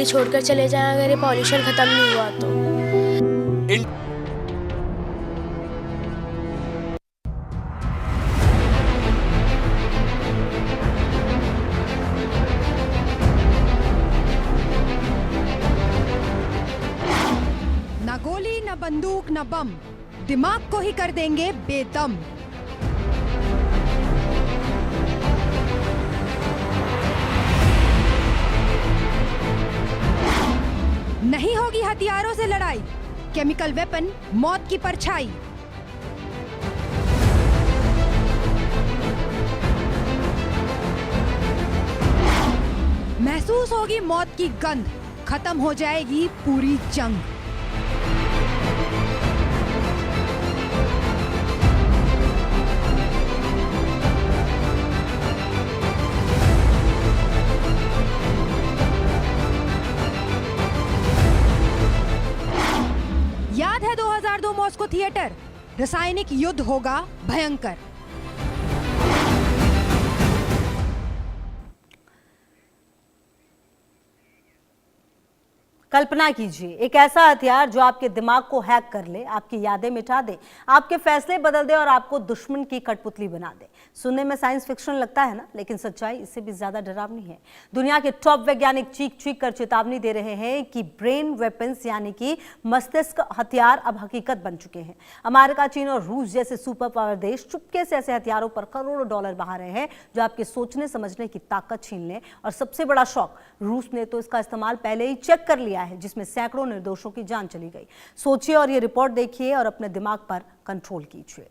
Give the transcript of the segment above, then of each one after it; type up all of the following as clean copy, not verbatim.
छोड़कर चले जाएं अगर ये पॉल्यूशन खत्म नहीं हुआ तो। न गोली न बंदूक न बम, दिमाग को ही कर देंगे बेदम। नहीं होगी हथियारों से लड़ाई, केमिकल वेपन मौत की परछाई। महसूस होगी मौत की गंध, खत्म हो जाएगी पूरी जंग। याद है 2002 मॉस्को थिएटर, रासायनिक युद्ध होगा भयंकर। कल्पना कीजिए एक ऐसा हथियार जो आपके दिमाग को हैक कर ले, आपकी यादें मिटा दे, आपके फैसले बदल दे और आपको दुश्मन की कठपुतली बना दे। सुनने में साइंस फिक्शन लगता है ना, लेकिन सच्चाई इससे भी ज्यादा डरावनी है। दुनिया के टॉप वैज्ञानिक चीख चीख कर चेतावनी दे रहे हैं कि ब्रेन वेपन्स यानी कि मस्तिष्क हथियार अब हकीकत बन चुके हैं। अमेरिका, चीन और रूस जैसे सुपर पावर देश चुपके से ऐसे हथियारों पर करोड़ों डॉलर बहा रहे हैं जो आपके सोचने समझने की ताकत छीन लें। और सबसे बड़ा शौक, रूस ने तो इसका इस्तेमाल पहले ही चेक कर लिया है, जिसमें सैकड़ों निर्दोषों की जान चली गई। सोचिए और ये रिपोर्ट देखिए और अपने दिमाग पर कंट्रोल कीजिए।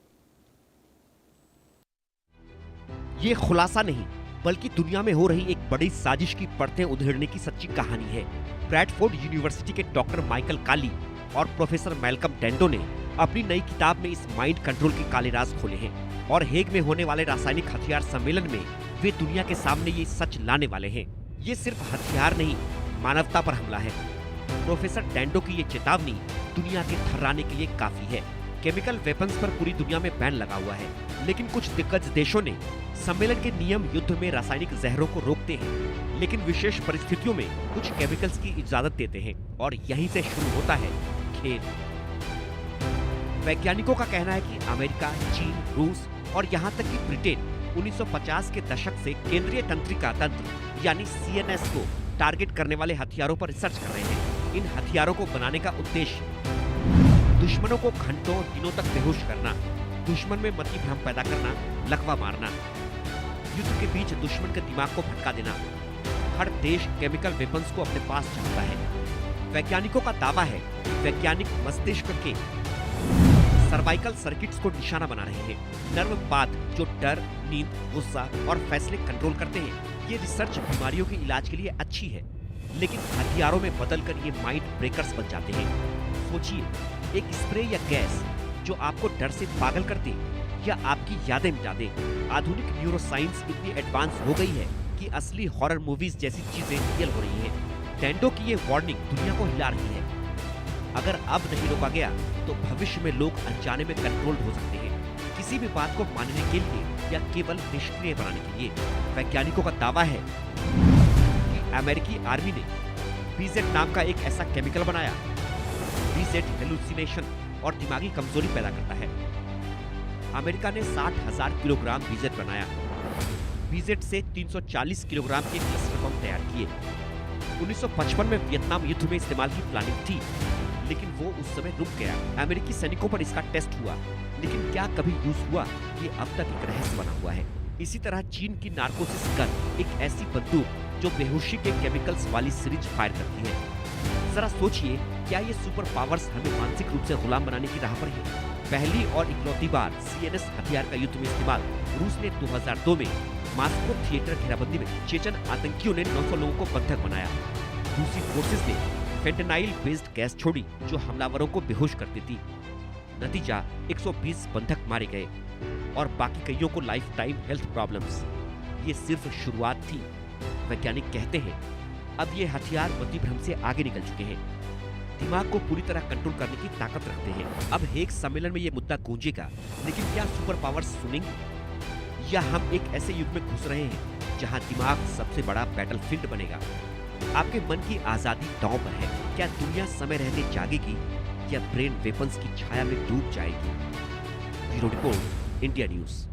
ये खुलासा नहीं बल्कि दुनिया में हो रही एक बड़ी साजिश की परतें उधेड़ने की सच्ची कहानी है। ब्रैडफोर्ड यूनिवर्सिटी के डॉक्टर माइकल काली और प्रोफेसर मैल्कम डेंडो ने अपनी नई किताब में इस माइंड कंट्रोल के काले राज खोले हैं और हेग में होने वाले रासायनिक हथियार सम्मेलन में वे दुनिया के सामने ये सच लाने वाले हैं। ये सिर्फ हथियार नहीं, मानवता पर हमला है। प्रोफेसर डेंडो की ये चेतावनी दुनिया के थर्राने के लिए काफी है। केमिकल वेपन्स पर पूरी दुनिया में बैन लगा हुआ है, लेकिन कुछ दिग्गज देशों ने सम्मेलन के नियम युद्ध में रासायनिक जहरों को रोकते हैं, लेकिन विशेष परिस्थितियों में कुछ केमिकल्स की इजाजत देते हैं और यहीं से शुरू होता है खेल। वैज्ञानिकों का कहना है कि अमेरिका, चीन, रूस और यहाँ तक कि ब्रिटेन 1950 के दशक से केंद्रीय तंत्रिका तंत्र यानी CNS को टारगेट करने वाले हथियारों पर रिसर्च कर रहे हैं। इन हथियारों को बनाने का उद्देश्य दुश्मनों को घंटों और दिनों तक बेहोश करना, दुश्मन में मति भ्रम पैदा करना, लकवा मारना, युद्ध के बीच दुश्मन के दिमाग को भटका देना। हर देश केमिकल वेपन्स को अपने पास चाहता है। वैज्ञानिकों का दावा है कि वैज्ञानिक मस्तिष्क के सर्वाइकल सर्किट्स को निशाना बना रहे हैं। नर्व पाथ जो डर, नींद, गुस्सा और फैसले कंट्रोल करते हैं। ये रिसर्च बीमारियों के इलाज के लिए अच्छी है, लेकिन हथियारों में बदलकर ये माइंड ब्रेकर्स बन जाते हैं। सोचिए, एक स्प्रे या गैस जो आपको डर से पागल कर दे या आपकी यादें मिटा दे। आधुनिक न्यूरोसाइंस इतनी एडवांस हो गई है कि असली हॉरर मूवीज जैसी चीजें रियल हो रही हैं। डेंडो की ये वार्निंग दुनिया को हिला रही है। अगर अब नहीं रोका गया तो भविष्य में लोग अनजाने में कंट्रोल्ड हो सकते हैं, किसी भी बात को मानने के लिए या केवल निष्क्रिय बनाने के लिए। वैज्ञानिकों का दावा है कि अमेरिकी आर्मी ने BZ नाम का एक ऐसा केमिकल बनाया। BZ हेलुसिनेशन और दिमागी कमजोरी पैदा करता है। अमेरिका ने 60,000 किलोग्राम BZ बनाया। BZ से 340 किलोग्राम के क्लस्टर बम तैयार किए। 1955 में वियतनाम युद्ध में इस्तेमाल की प्लानिंग थी, लेकिन वो उस समय रुक गया। अमेरिकी सैनिकों पर इसका टेस्ट हुआ, लेकिन क्या कभी यूज हुआ, ये अब तक एक रहस्य बना हुआ है। इसी तरह चीन की नार्कोसिस गन, एक ऐसी बंदूक जो बेहोशी के केमिकल्स वाली सीरीज फायर करती है। जरा सोचिए, क्या ये सुपर पावर्स हमें मानसिक रूप से गुलाम बनाने की राह पर है? पहली और इकलौती बार CNS हथियार का युद्ध में इस्तेमाल रूस ने 2002 में मॉस्को थिएटर घेराबंदी में चेचन आतंकियों ने 900 लोगों को बंधक बनाया। रूसी फोर्सेस ने फेंटेनाइल बेस्ड गैस छोड़ी जो हमलावरों को बेहोश करती थी। नतीजा 120 बंधक मारे गए और बाकी कईयों को लाइफ टाइम हेल्थ प्रॉब्लम्स। ये सिर्फ शुरुआत थी। वैज्ञानिक कहते हैं अब ये हथियार मति भ्रम से आगे निकल चुके हैं, दिमाग को पूरी तरह कंट्रोल करने की ताकत रखते हैं। अब हेग सम्मेलन में ये मुद्दा गूंजेगा, लेकिन क्या सुपर पावर्स सुनेंगे या हम एक ऐसे युग में घुस रहे हैं जहां दिमाग सबसे बड़ा बैटलफील्ड बनेगा? आपके मन की आजादी दांव पर है। क्या दुनिया समय रहते जागेगी या ब्रेन वेपन्स की छाया में डूब जाएगी? Bureau report, India News.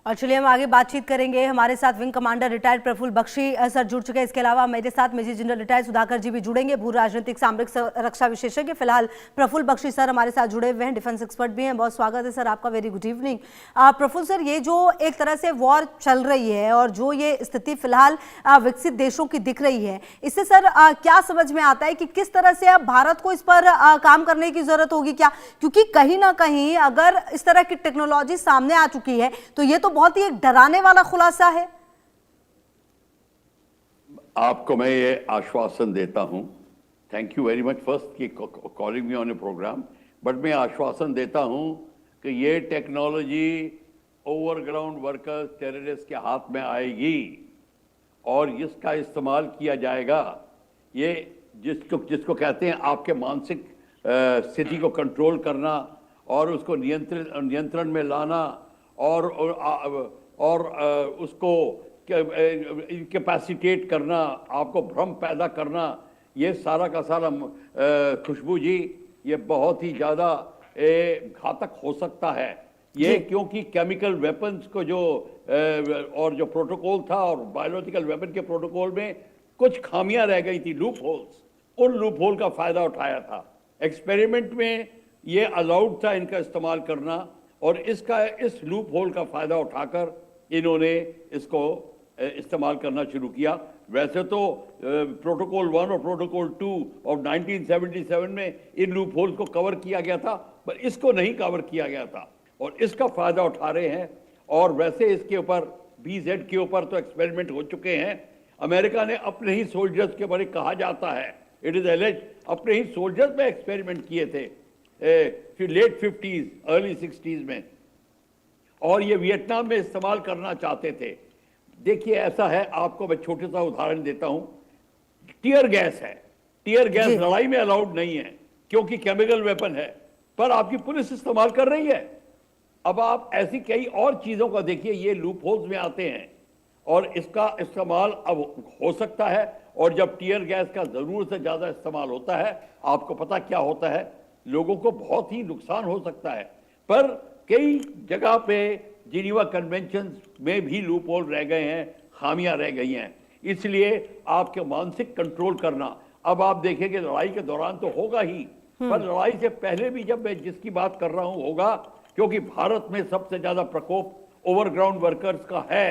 और चलिए हम आगे बातचीत करेंगे। हमारे साथ wing commander retired Praful Bakshi sir जुड़ चुके हैं। इसके अलावा मेरे साथ major general retired Sudhakar ji भी जुड़ेंगे, भू राजनीतिक सामरिक रक्षा विशेषज्ञ। फिलहाल प्रफुल्ल बख्शी सर हमारे साथ जुड़े हुए हैं, डिफेंस एक्सपर्ट भी हैं। बहुत स्वागत है सर आपका, very good evening. Praful sir, ये जो एक तरह से वॉर चल रही है और जो ये स्थिति फिलहाल विकसित देशों की दिख रही है, इससे सर क्या समझ में आता है कि किस तरह से अब भारत को इस पर काम करने की जरूरत होगी क्या? क्योंकि कहीं ना कहीं अगर इस तरह की टेक्नोलॉजी सामने आ चुकी है तो ये तो बहुत ही एक डराने वाला खुलासा है। आपको मैं ये आश्वासन देता हूं, thank you very much first की calling me on a programme, but मैं आश्वासन देता हूं कि ये टेक्नोलॉजी ओवरग्राउंड वर्कर्स टेररिस्ट के हाथ में आएगी और इसका इस्तेमाल किया जाएगा। ये जिसको कहते हैं आपके मानसिक स्थिति को कंट्रोल करना और उसको नियंत्रण में लाना और उसको कैपेसिटेट करना, आपको भ्रम पैदा करना, ये सारा का सारा खुशबू जी ये बहुत ही ज़्यादा घातक हो सकता है ये, क्योंकि केमिकल वेपन्स को जो और जो प्रोटोकॉल था और बायोलॉजिकल वेपन के प्रोटोकॉल में कुछ खामियां रह गई थी, लूप होल्स, उन लूप होल का फायदा उठाया था। एक्सपेरिमेंट में ये अलाउड था इनका इस्तेमाल करना और इस लूप होल का फायदा उठाकर इन्होंने इसको इस्तेमाल करना शुरू किया। वैसे तो प्रोटोकॉल 1 और प्रोटोकॉल 2 और 1977 में इन लूप होल्स को कवर किया गया था, पर इसको नहीं कवर किया गया था और इसका फायदा उठा रहे हैं। और वैसे इसके ऊपर BZ के ऊपर तो एक्सपेरिमेंट हो चुके हैं। अमेरिका ने अपने ही सोल्जर्स के बारे कहा जाता है, इट इज एलिज्ड, अपने ही सोल्जर्स में एक्सपेरिमेंट किए थे फिर लेट 50s अर्ली 60s में, और ये वियतनाम में इस्तेमाल करना चाहते थे। देखिए ऐसा है, आपको मैं छोटा सा उदाहरण देता हूं, टीयर गैस है, टीयर गैस लड़ाई में अलाउड नहीं है क्योंकि केमिकल वेपन है, पर आपकी पुलिस इस्तेमाल कर रही है। अब आप ऐसी कई और चीजों का देखिए, ये लूप होल्स में आते हैं और इसका इस्तेमाल अब हो सकता है। और जब टीयर गैस का जरूरत से ज्यादा इस्तेमाल होता है, आपको पता क्या होता है, लोगों को बहुत ही नुकसान हो सकता है। पर कई जगह पे जिनीवा कन्वेंशन में भी लूप होल रह गए हैं, खामियां रह गई हैं। इसलिए आपके मानसिक कंट्रोल करना, अब आप देखेंगे लड़ाई के दौरान तो होगा ही, पर लड़ाई से पहले भी जब मैं जिसकी बात कर रहा हूं होगा, क्योंकि भारत में सबसे ज्यादा प्रकोप ओवरग्राउंड वर्कर्स का है,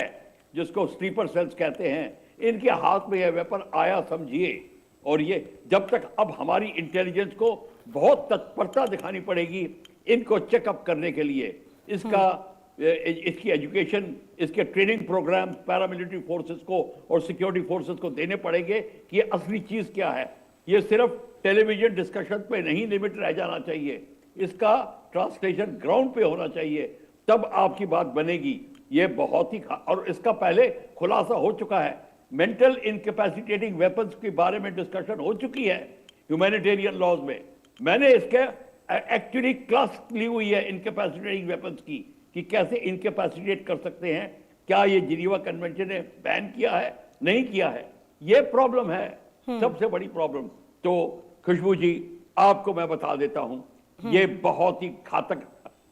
जिसको स्लीपर सेल्स कहते हैं। इनके हाथ में यह वेपन आया समझिए, और ये जब तक अब हमारी इंटेलिजेंस को बहुत तत्परता दिखानी पड़ेगी इनको चेकअप करने के लिए, इसकी एजुकेशन, इसके ट्रेनिंग प्रोग्राम पैरामिलिट्री फोर्सेस को और सिक्योरिटी फोर्सेस को देने पड़ेंगे कि ये असली चीज क्या है। ये सिर्फ टेलीविजन डिस्कशन पे नहीं लिमिट रह जाना चाहिए, इसका ट्रांसलेशन ग्राउंड पे होना चाहिए, तब आपकी बात बनेगी। ये बहुत ही, और इसका पहले खुलासा हो चुका है, मेंटल इनकैपेसिटेटिंग वेपन्स के बारे में डिस्कशन हो चुकी है ह्यूमैनिटेरियन लॉज में। मैंने इसके एक्चुअली क्लास ली हुई है इनकैपेसिटेटिंग वेपन्स की, कि कैसे इनकैपेसिटेट कर सकते हैं। क्या ये जिनीवा कन्वेंशन ने बैन किया है, नहीं किया है, ये प्रॉब्लम है, सबसे बड़ी प्रॉब्लम। तो खुशबू जी आपको मैं बता देता हूं, ये बहुत ही घातक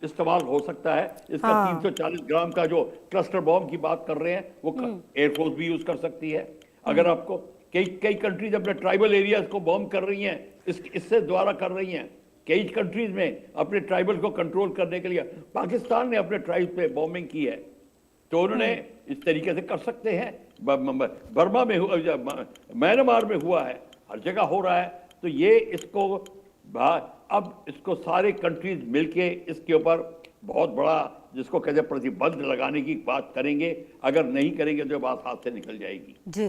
इस्तेमाल हो सकता है इसका। 340 ग्राम का जो क्लस्टर बॉम्ब की बात कर रहे हैं वो एयरफोर्स भी यूज कर सकती है। अगर आपको कई कंट्रीज अपने ट्राइबल एरियाज को बॉम्ब कर रही हैं, इससे द्वारा कर रही हैं। कई कंट्रीज में अपने ट्राइबल को कंट्रोल करने के लिए पाकिस्तान ने अपने ट्राइब पे बॉम्बिंग की है, तो उन्होंने इस तरीके से कर सकते हैं। बर्मा में, म्यांमार में हुआ है, हर जगह हो रहा है। तो ये इसको अब इसको सारे कंट्रीज मिलके इसके ऊपर बहुत बड़ा, जिसको कहते हैं, प्रतिबंध लगाने की बात करेंगे। अगर नहीं करेंगे तो बात हाथ से निकल जाएगी। जी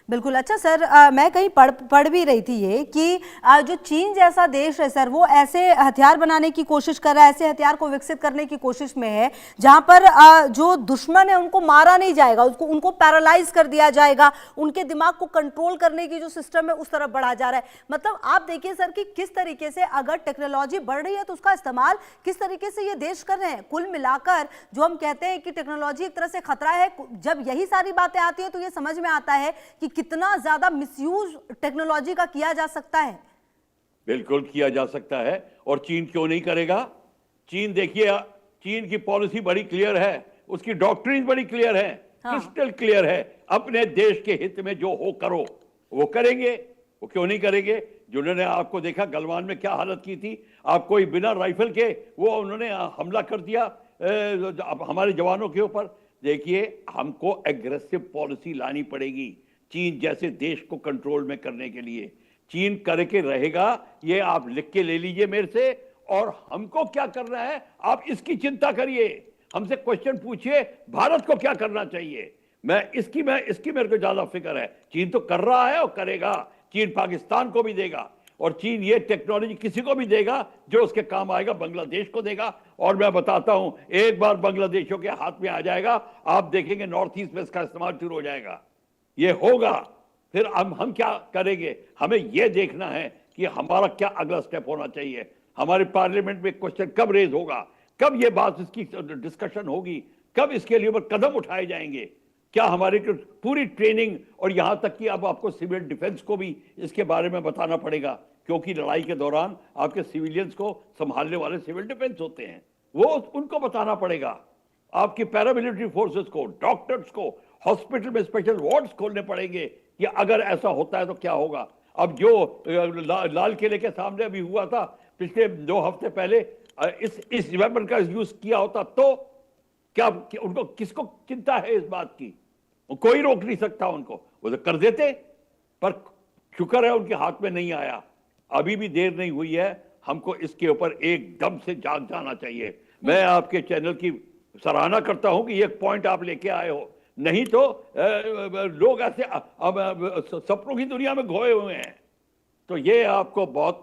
बिल्कुल। अच्छा सर, मैं कहीं पढ़ भी रही थी ये कि जो चीन जैसा देश है सर, वो ऐसे हथियार बनाने की कोशिश कर रहा है, ऐसे हथियार को विकसित करने की कोशिश में है जहां पर जो दुश्मन है उनको मारा नहीं जाएगा, उनको पैरालाइज कर दिया जाएगा, उनके दिमाग को कंट्रोल करने की जो सिस्टम है उस तरफ बढ़ा जा रहा है। मतलब आप देखिए सर कि किस तरीके से अगर टेक्नोलॉजी बढ़ रही है तो उसका इस्तेमाल किस तरीके से ये देश कर रहे हैं। कुल मिलाकर जो हम कहते हैं कि टेक्नोलॉजी एक तरह से खतरा है, जब यही सारी बातें आती है तो ये समझ में आता है कि कितना ज्यादा मिसयूज टेक्नोलॉजी का किया जा सकता है। बिल्कुल किया जा सकता है, और चीन क्यों नहीं करेगा। चीन देखिए, चीन की पॉलिसी बड़ी क्लियर है, उसकी डॉक्ट्रिन बड़ी क्लियर है, क्रिस्टल क्लियर है। अपने देश के हित में जो हो करो, वो करेंगे। वो क्यों नहीं करेंगे। जिन्होंने आपको देखा गलवान में क्या हालत की थी, आप कोई बिना राइफल के वो उन्होंने हमला कर दिया हमारे जवानों के ऊपर। देखिए, हमको एग्रेसिव पॉलिसी लानी पड़ेगी चीन जैसे देश को कंट्रोल में करने के लिए। चीन करके रहेगा, ये आप लिख के ले लीजिए मेरे से। और हमको क्या करना है, आप इसकी चिंता करिए, हमसे क्वेश्चन पूछिए भारत को क्या करना चाहिए। मैं इसकी मेरे को ज्यादा फिक्र है। चीन तो कर रहा है और करेगा। चीन पाकिस्तान को भी देगा, और चीन ये टेक्नोलॉजी किसी को भी देगा जो उसके काम आएगा, बांग्लादेश को देगा। और मैं बताता हूं, एक बार बांग्लादेशियों के हाथ में आ जाएगा, आप देखेंगे नॉर्थ ईस्ट में इसका इस्तेमाल शुरू हो जाएगा। ये होगा। फिर हम क्या करेंगे, हमें यह देखना है कि हमारा क्या अगला स्टेप होना चाहिए। हमारे पार्लियामेंट में क्वेश्चन कब रेज होगा, कब ये बात इसकी डिस्कशन होगी, कब इसके लिए कदम उठाए जाएंगे। क्या हमारी पूरी ट्रेनिंग, और यहां तक कि अब आपको सिविल डिफेंस को भी इसके बारे में बताना पड़ेगा, क्योंकि लड़ाई के दौरान आपके सिविलियंस को संभालने वाले सिविल डिफेंस होते हैं, वो उनको बताना पड़ेगा। आपकी पैरामिलिट्री फोर्सेस को, डॉक्टर्स को, हॉस्पिटल में स्पेशल वार्ड्स खोलने पड़ेंगे कि अगर ऐसा होता है तो क्या होगा। अब जो लाल किले के सामने अभी हुआ था पिछले 2 हफ्ते पहले, इस वेपन का यूज किया होता तो क्या उनको, किसको चिंता है इस बात की। कोई रोक नहीं सकता उनको, वो तो कर देते। पर शुक्र है उनके हाथ में नहीं आया। अभी भी देर नहीं हुई है, हमको इसके ऊपर एकदम से जाग जाना चाहिए। मैं आपके चैनल की सराहना करता हूं कि ये पॉइंट आप लेके आए हो, नहीं तो लोग ऐसे सपनों की दुनिया में खोए हुए हैं। तो ये आपको बहुत,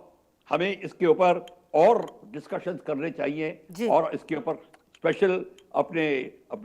हमें इसके ऊपर और डिस्कशंस करने चाहिए, और इसके ऊपर स्पेशल अपने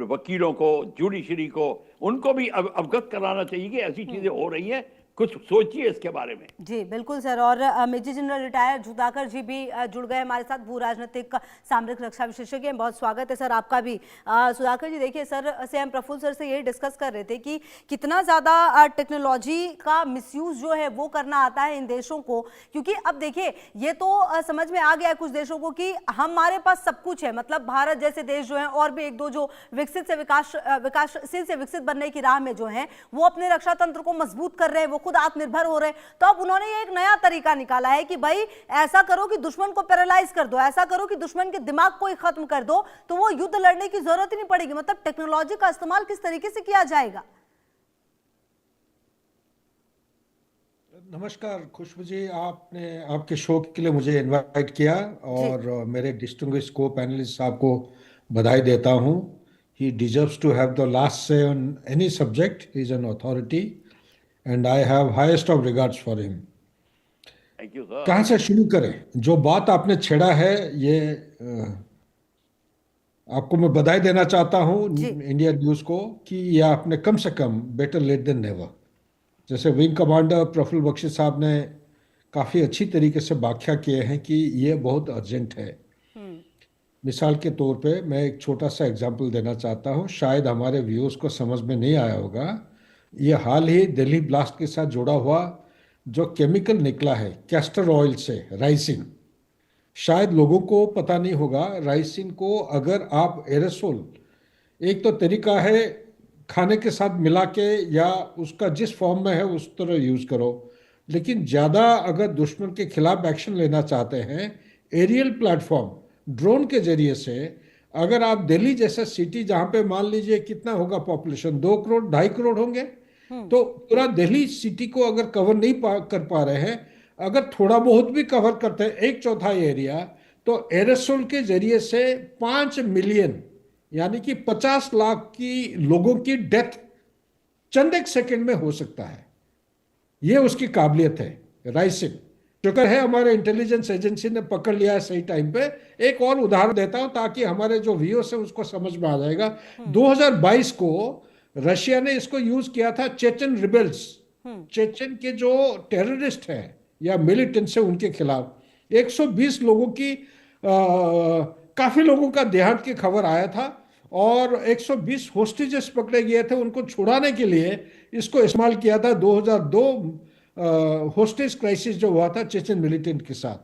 वकीलों को, जुडिशरी को, उनको भी अवगत कराना चाहिए कि ऐसी चीजें हो रही हैं, कुछ सोचिए इसके बारे में। जी बिल्कुल सर। और major general retire Sudhakar ji भी जुड़ गए हमारे साथ, भू राजनीतिक सामरिक रक्षा विशेषज्ञ हैं। बहुत स्वागत है सर आपका भी। सुधाकर जी, देखिए सर से हम प्रफुल्ल सर से यही डिस्कस कर रहे थे कि कितना ज़्यादा टेक्नोलॉजी का मिसयूज जो है वो करना आता है इन देशों को, क्योंकि अब देखिए ये तो समझ में आ गया है कुछ देशों को कि हमारे पास सब कुछ है। मतलब भारत जैसे देश जो है, और भी 1-2 जो विकासशील से विकसित बनने की राह में जो है, वो अपने रक्षा तंत्र को मजबूत कर रहे हैं, वो खुद आत्मनिर्भर हो रहे हैं। तो अब उन्होंने ये एक नया तरीका निकाला है कि भाई ऐसा करो कि दुश्मन को पैरालाइज कर दो, ऐसा करो कि दुश्मन के दिमाग को ही खत्म कर दो, तो वो युद्ध लड़ने की जरूरत ही नहीं पड़ेगी। मतलब टेक्नोलॉजी का इस्तेमाल किस तरीके से किया जाएगा। नमस्कार खुशबू जी, आपने आपके शो के लिए मुझे इनवाइट किया, और मेरे डिस्टिंग्विश्ड को पैनलिस्ट साहब को बधाई देता हूं। He deserves to have the last say on any subject, he is an authority and I have highest of regards for him. Thank you, sir. कहाँ से शुरू करें। जो बात आपने छेड़ा है, ये आपको मैं बधाई देना चाहता हूँ इंडिया न्यूज़ को कि ये आपने कम से कम बेटर लेट देन नेवर, जैसे विंग कमांडर प्रफुल्ल बख्शी साहब ने काफ़ी अच्छी तरीके से व्याख्या किए हैं कि ये बहुत अर्जेंट है। मिसाल के तौर पे मैं एक छोटा सा एग्जाम्पल देना चाहता हूँ, शायद हमारे व्यूअर्स को समझ में नहीं आया होगा। ये हाल ही दिल्ली ब्लास्ट के साथ जुड़ा हुआ जो केमिकल निकला है कैस्टर ऑयल से, राइसिन, शायद लोगों को पता नहीं होगा। राइसिन को अगर आप एरेसोल, एक तो तरीका है खाने के साथ मिला के या उसका जिस फॉर्म में है उस तरह यूज़ करो, लेकिन ज़्यादा अगर दुश्मन के खिलाफ एक्शन लेना चाहते हैं, एरियल प्लेटफॉर्म ड्रोन के जरिए से, अगर आप दिल्ली जैसा सिटी जहाँ पे मान लीजिए कितना होगा पॉपुलेशन, 2 करोड़ 2.5 करोड़ होंगे, तो पूरा दिल्ली सिटी को अगर कवर नहीं कर पा रहे हैं, अगर थोड़ा बहुत भी कवर करते हैं 1/4 एरिया, तो एरेसोल के जरिए से 5 मिलियन यानी कि 50 लाख की लोगों की डेथ चंद एक सेकंड में हो सकता है। ये उसकी काबिलियत है। राइसिन, शुक्र है हमारे इंटेलिजेंस एजेंसी ने पकड़ लिया है सही टाइम पे। एक और उदाहरण देता हूं ताकि हमारे जो व्यूअर्स है उसको समझ में आ जाएगा। 2022 को रशिया ने इसको यूज किया था चेचन रिबेल्स, चेचन के जो टेररिस्ट हैं या मिलिटेंट्स हैं उनके खिलाफ 120 लोगों की काफी लोगों का देहांत की खबर आया था और 120 होस्टेजेस पकड़े गए थे। उनको छुड़ाने के लिए इसको इस्तेमाल किया था 2002 होस्टेज क्राइसिस जो हुआ था चेचन मिलिटेंट के साथ।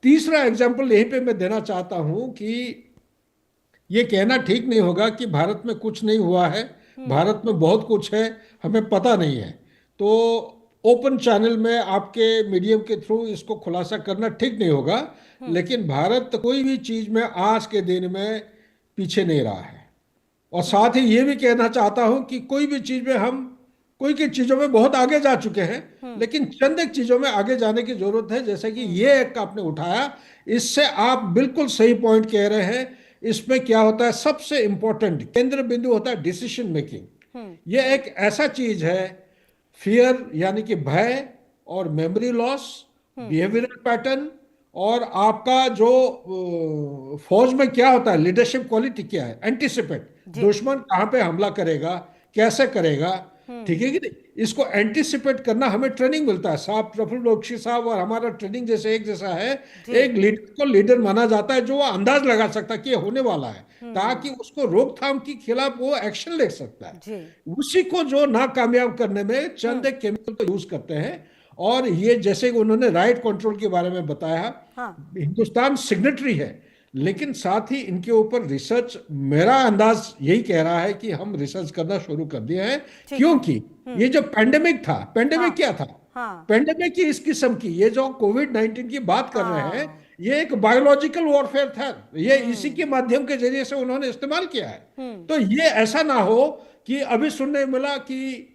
तीसरा एग्जांपल यहीं पे मैं देना चाहता हूं कि ये कहना ठीक नहीं होगा कि भारत में कुछ नहीं हुआ है। भारत में बहुत कुछ है, हमें पता नहीं है। तो ओपन चैनल में आपके मीडियम के थ्रू इसको खुलासा करना ठीक नहीं होगा, लेकिन भारत कोई भी चीज में आज के दिन में पीछे नहीं रहा है। और साथ ही ये भी कहना चाहता हूं कि कोई भी चीज में हम कोई की चीजों में बहुत आगे जा चुके हैं, लेकिन चंद एक चीजों में आगे जाने की जरूरत है। जैसे कि ये एक आपने उठाया, इससे आप बिल्कुल सही पॉइंट कह रहे हैं। इसमें क्या होता है, सबसे इंपॉर्टेंट केंद्र बिंदु होता है डिसीजन मेकिंग। ये एक ऐसा चीज है, फियर यानी कि भय और मेमोरी लॉस, बिहेवियरल पैटर्न, और आपका जो फौज में क्या होता है, लीडरशिप क्वालिटी क्या है, एंटिसिपेट, दुश्मन कहां पे हमला करेगा, कैसे करेगा, ठीक है कि नहीं, इसको एंटिसिपेट करना हमें ट्रेनिंग मिलता है। साहब प्रफुल्ल बख्शी साहब और हमारा ट्रेनिंग जैसे एक जैसा है। एक लीडर को लीडर माना जाता है जो वो अंदाज लगा सकता है कि ये होने वाला है, ताकि उसको रोकथाम के खिलाफ वो एक्शन ले सकता है। उसी को जो नाकामयाब करने में चंद एक केमिकल को यूज करते हैं। और ये जैसे उन्होंने राइट कंट्रोल के बारे में बताया, हिंदुस्तान सिग्नेटरी है, लेकिन साथ ही इनके ऊपर रिसर्च, मेरा अंदाज यही कह रहा है कि हम रिसर्च करना शुरू कर दिए हैं। क्योंकि ये जो पैंडेमिक था, पैंडेमिक क्या था, पैंडेमिक की इस किस्म की, ये जो कोविड-19 की बात कर रहे हैं, ये एक बायोलॉजिकल वॉरफेयर था। ये इसी के माध्यम के जरिए से उन्होंने इस्तेमाल किया है। तो ये ऐसा ना हो कि अभी सुनने मिला कि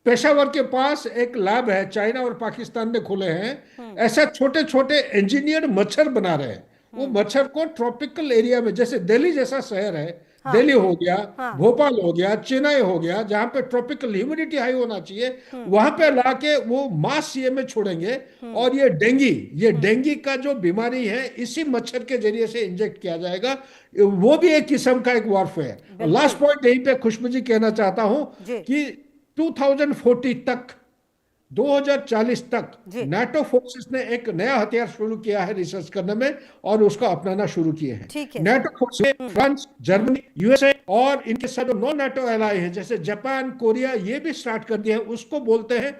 पेशावर के पास एक लैब है, चाइना और पाकिस्तान ने खोले हैं, ऐसे छोटे छोटे इंजीनियर्ड मच्छर बना रहे हैं। वो मच्छर को ट्रॉपिकल एरिया में, जैसे दिल्ली जैसा शहर है, दिल्ली हो गया, भोपाल हो गया, चेन्नई हो गया, जहां पे ट्रॉपिकल ह्यूमिडिटी हाई होना चाहिए, वहां पे लाके वो मास ये में छोड़ेंगे। और ये डेंगी का जो बीमारी है, इसी मच्छर के जरिए से इंजेक्ट किया जाएगा। वो भी एक किस्म का एक वॉरफेयर। लास्ट पॉइंट यहीं पे खुशबू जी कहना चाहता हूं कि 2040 तक, 2040 तक नाटो फोर्सेस ने एक नया हथियार शुरू किया है रिसर्च करने में, और उसको अपनाना शुरू किए हैं। NATO forces France, Germany, USA और इनके साथ नॉन नाटो एलाई हैं जैसे जापान, कोरिया, ये भी स्टार्ट कर दिए हैं। उसको बोलते हैं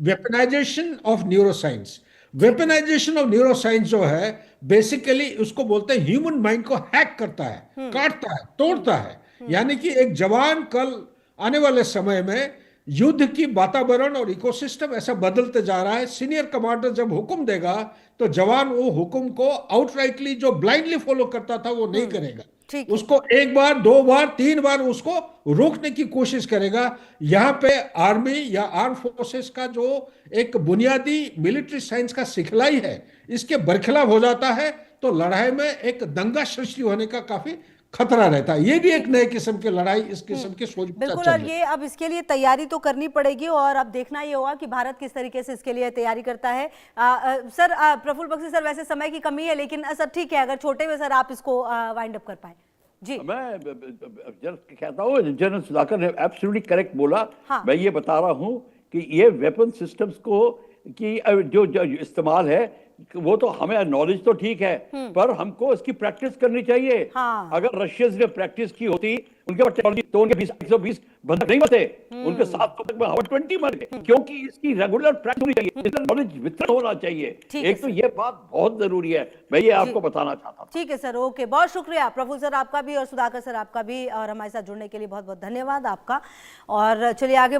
weaponisation of neuroscience. Weaponisation of neuroscience जो है, बेसिकली उसको बोलते हैं ह्यूमन माइंड को हैक करता है, काटता है, तोड़ता है। यानी कि एक जवान कल आने वाले समय में युद्ध की वातावरण और इकोसिस्टम ऐसा बदलते जा रहा है। सीनियर कमांडर जब हुक्म देगा तो जवान वो हुक्म को आउटराइटली, जो ब्लाइंडली फॉलो करता था, वो नहीं करेगा। उसको एक बार, दो बार, तीन बार उसको रोकने की कोशिश करेगा। यहाँ पे आर्मी या आर्म फोर्सेस का जो एक बुनियादी मिलिट्री साइंस का सिखलाई है, इसके बरखिलाफ हो जाता है तो लड़ाई में एक दंगा सृष्टि होने का काफी खतरा रहता है। ये भी एक नए किस्म की लड़ाई, इस किस्म की सोच बिल्कुल। और ये अब इसके लिए तैयारी तो करनी पड़ेगी, और अब देखना ये होगा कि भारत किस तरीके से इसके लिए तैयारी करता है। सर प्रफुल्ल बख्शी सर, वैसे समय की कमी है, लेकिन सर ठीक है, अगर छोटे में सर आप इसको वाइंड अप कर पाए जी। मैं कहता हूँ जनरल सुधाकर ने एब्सोल्युटली करेक्ट बोला। मैं ये बता रहा हूँ कि ये वेपन सिस्टम्स को की जो इस्तेमाल है, वो तो हमें नॉलेज तो ठीक है, पर हमको इसकी प्रैक्टिस करनी चाहिए। अगर रशियंस ने प्रैक्टिस की होती उनके पास टेक्नोलॉजी, तो उनके 120 बंदूक नहीं बचे, उनके 700 तक में 120 मर गए। क्योंकि इसकी रेगुलर प्रैक्टिस होनी चाहिए, इसका नॉलेज वितरण होना चाहिए। एक तो ये बात बहुत जरूरी है, मैं ये आपको बताना चाहता था। ठीक है सर, ओके, बहुत शुक्रिया प्रफुल्ल सर आपका भी, और सुधाकर सर आपका भी, और हमारे साथ जुड़ने के लिए बहुत बहुत धन्यवाद आपका। और चलिए आगे